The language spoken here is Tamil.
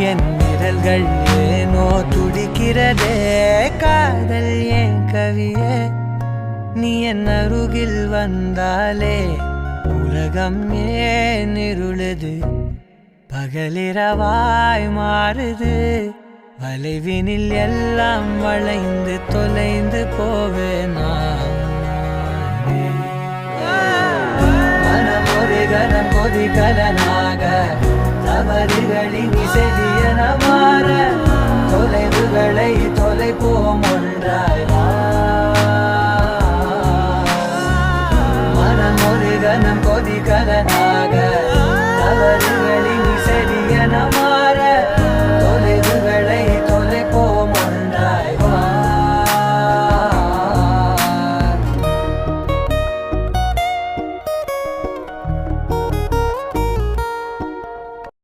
என் விரல்கள் ஏனோ துடிக்கிறதே காதல் ஏன் கவியே நீ என் அருகில் வந்தாலே உலகம் ஏன் இருளுது பகலிரவாய் மாறுது வளைவினில் எல்லாம் வளைந்து தொலைந்து போவேனா மனம் ஒரு கணம் கொதிகலனாக தவறுகளின் இசைதி